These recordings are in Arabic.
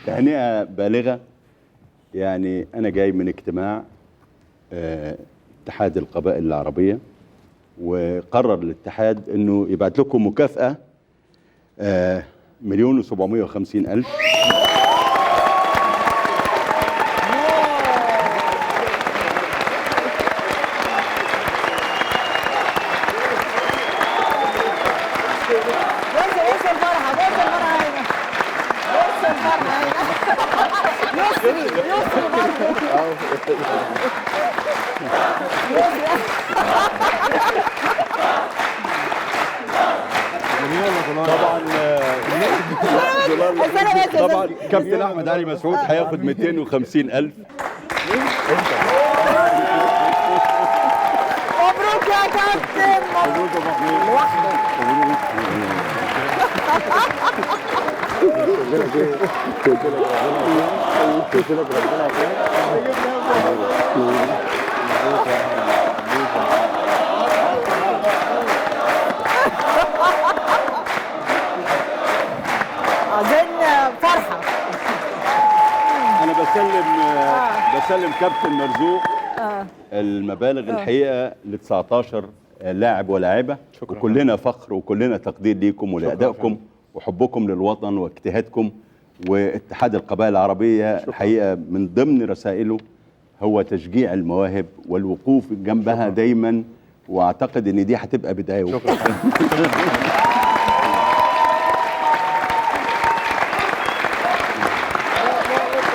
تهنئة بالغة. يعني أنا جاي من اجتماع اتحاد القبائل العربية، وقرر الاتحاد أنه يبعت لكم مكافأة 1,750,000. طبعا كابتن احمد علي مسعود هياخد 250,000. مبروك يا كابتن، مبروك يا محمود. أظن فرحة. أنا بسلم كابتن مرزوق المبالغ الحقيقة ل 19 لاعب ولاعبة، وكلنا فخر وكلنا تقدير ليكم ولأدائكم وحبكم للوطن واجتهادكم. واتحاد القبائل العربية الحقيقة من ضمن رسائله هو تشجيع المواهب والوقوف جنبها دايما، واعتقد ان دي هتبقى بداية. شكرا.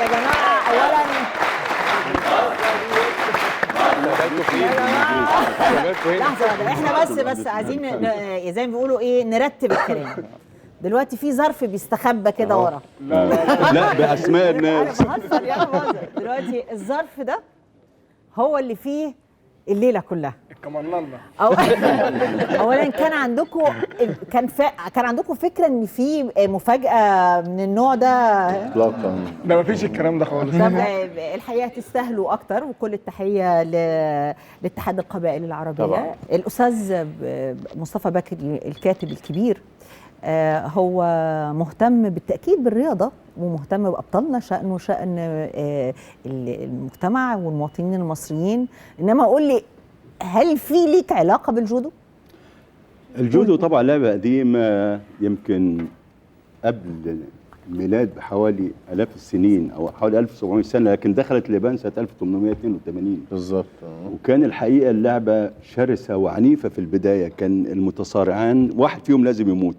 يا جماعة أولا لحظة واحدة، احنا بس عايزين زي ما بيقولوا ايه، نرتب الكلام. دلوقتي في ظرف بيستخبى كده ورا. لا بأسماء الناس. انا بهزر يا بهزر. دلوقتي الظرف ده هو اللي فيه الليلة كلها. اولا كان عندكم فكره ان في مفاجاه من النوع ده؟ اطلاقا ده مفيش الكلام ده خالص. طب الحقيقه تستاهلوا اكتر، وكل التحيه لاتحاد القبائل العربيه طبعا. الاستاذ مصطفى بكري الكاتب الكبير هو مهتم بالتاكيد بالرياضه، ومهتم بابطالنا، شانه شان المجتمع والمواطنين المصريين. انما قول لي، هل في ليك علاقه بالجودو؟ الجودو طبعا لعبة قديمة، يمكن قبل الميلاد بحوالي آلاف السنين أو حوالي 1700 سنة، لكن دخلت اليابان سنة 1882 بالظبط. وكان الحقيقة اللعبة شرسة وعنيفة في البداية، كان المتصارعان واحد فيهم لازم يموت.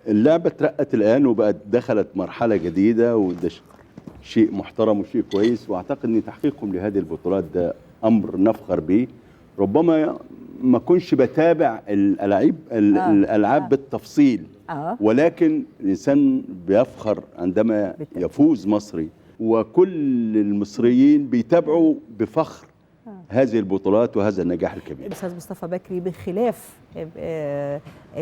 اللعبة اترقت الآن وبقت دخلت مرحلة جديدة، وده شيء محترم وشيء كويس، واعتقد ان تحقيقهم لهذه البطولات ده امر نفخر به. ربما ما كنش بتابع الالعاب بالتفصيل، ولكن الانسان بيفخر عندما يفوز مصري، وكل المصريين بيتابعوا بفخر هذه البطولات وهذا النجاح الكبير. الأستاذ مصطفى بكري بخلاف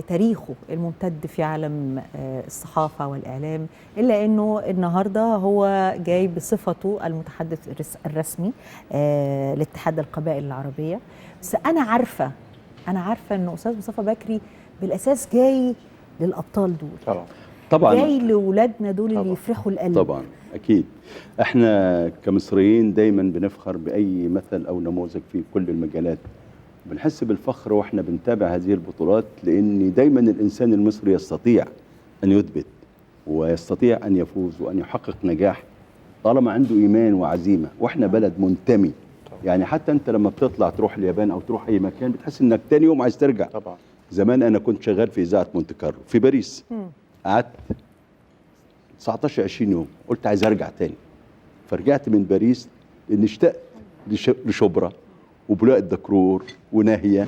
تاريخه الممتد في عالم الصحافة والإعلام، إلا أنه النهاردة هو جاي بصفته المتحدث الرسمي لاتحاد القبائل العربية. بس أنا عارفة أنه أستاذ مصطفى بكري بالأساس جاي للأبطال دول طبعا، جاي لأولادنا دول طبعًا. اللي يفرحوا القلب طبعا أكيد. احنا كمصريين دايما بنفخر بأي مثل أو نموذج في كل المجالات، بنحس بالفخر واحنا بنتابع هذه البطولات، لأن دايما الإنسان المصري يستطيع أن يثبت ويستطيع أن يفوز وأن يحقق نجاح طالما عنده إيمان وعزيمة، واحنا بلد منتمي. يعني حتى أنت لما بتطلع تروح اليابان أو تروح أي مكان بتحس إنك تاني يوم عايز ترجع. طبعا. زمان أنا كنت شغال في إذاعة مونte كارلو في باريس، قعدت 19-20 يوم، قلت عايز ارجع تاني، فرجعت من باريس لان اشتقت لشبرا وبولاق الدكرور وناهيه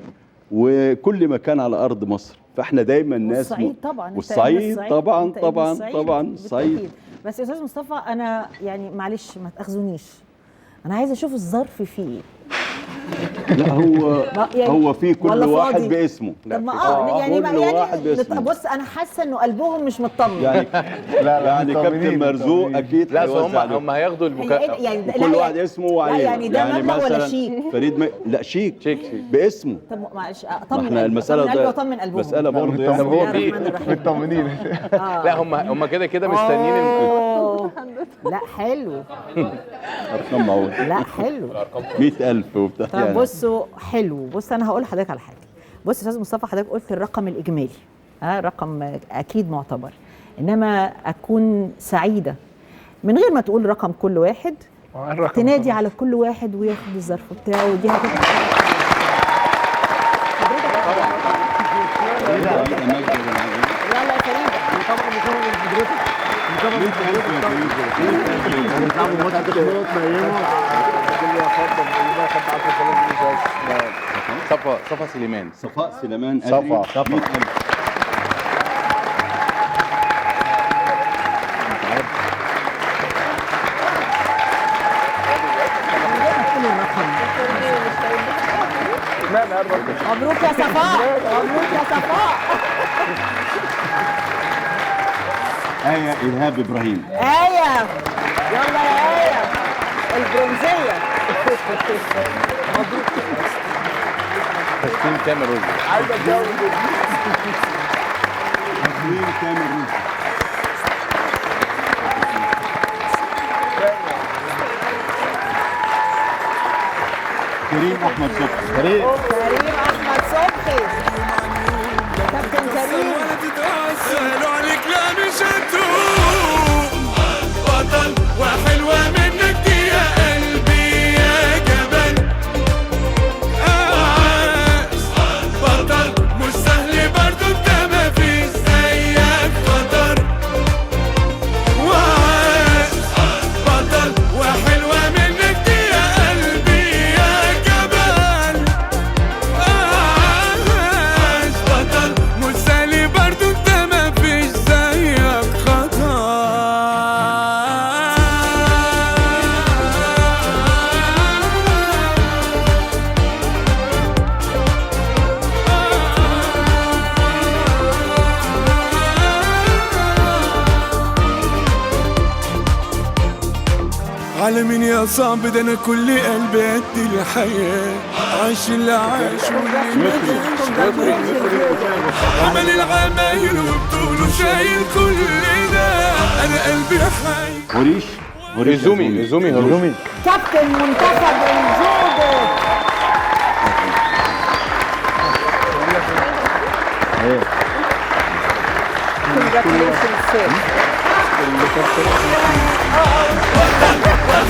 وكل مكان على ارض مصر. فاحنا دايما ناس والصعيد طبعا، والصعيد طبعا الصعيد. بس يا استاذ مصطفى، انا يعني معلش ما تاخذونيش، انا عايزه اشوف الظرف فيه ايه. لا هو في كل واحد باسمه. طب ما يعني كل واحد باسمه. بص انا حاسه انه قلبهم مش مطمن. يعني كابتن مرزوق اكيد لا، هم هياخدوا المكافأة يعني كل واحد اسمه وعليه. يعني ده مبلغ ولا شيك؟ فريد لا شيك باسمه. طب معلش اطمن احنا المساله ده اطمن قلبهم. مساله برضه هو في مطمنين. لا هم كده مستنيين لا حلو، ارقام معقول. لا حلو. 100,000 وبتاع طب بصوا حلو، بص انا هقول لحضرتك على حاجه. بص يا استاذ مصطفى، حضرتك قلت الرقم الاجمالي، رقم اكيد معتبر، انما اكون سعيده من غير ما تقول رقم كل واحد، تنادي على كل واحد وياخد الظرف بتاعه، ودي هتبقى يلا يا فريده. صفا سليمان. صفاء سليمان. صفا. 100,000. مبروك يا صفاء، مبروك يا صفاء. آية إلهاب إبراهيم. آية، يلا يا آية البرونزية. تسليم تامر رشدي. تسليم تامر رشدي. كريم أحمد صبحي. كريم أحمد صبحي. كابتن كريم. سألوا عليك لا مش هتقوم، بطل وحلوة منك دي يا قلبي يا جبل، بطل مش سهل برضو انت مفيش زيك خطر، بطل وحلوة منك دي يا قلبي يا جبل، بطل مش سهل برضو انت مفيش زيك خطر. على مين يا صعب ده انا كل قلبي قد الحياة، عاش اللي عاش واللي عمل العمايل وبطوله شايل كل ده، انا قلبي حي. هوريش. إزومي. كابتن منتخب الجودو.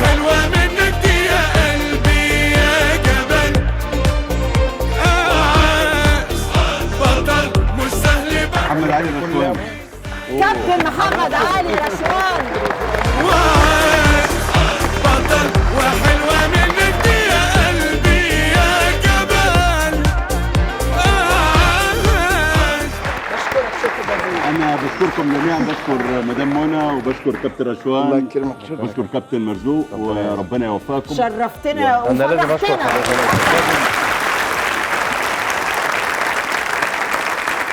حلوة منك دي يا قلبي يا جبل، بطل مش سهل محمد علي رشوان. كابتن محمد علي رشوان. بطل وحلوة منك دي يا قلبي يا جبل. أنا بشكركم جميعا، بشكر مدام منى وبشكر كابتن رشوان. الله يكرمك. بشكر كابتن مرزوق، وربنا يوفقكم. شرفتنا أنا لازم أشكر وفرحتنا. حضرتك.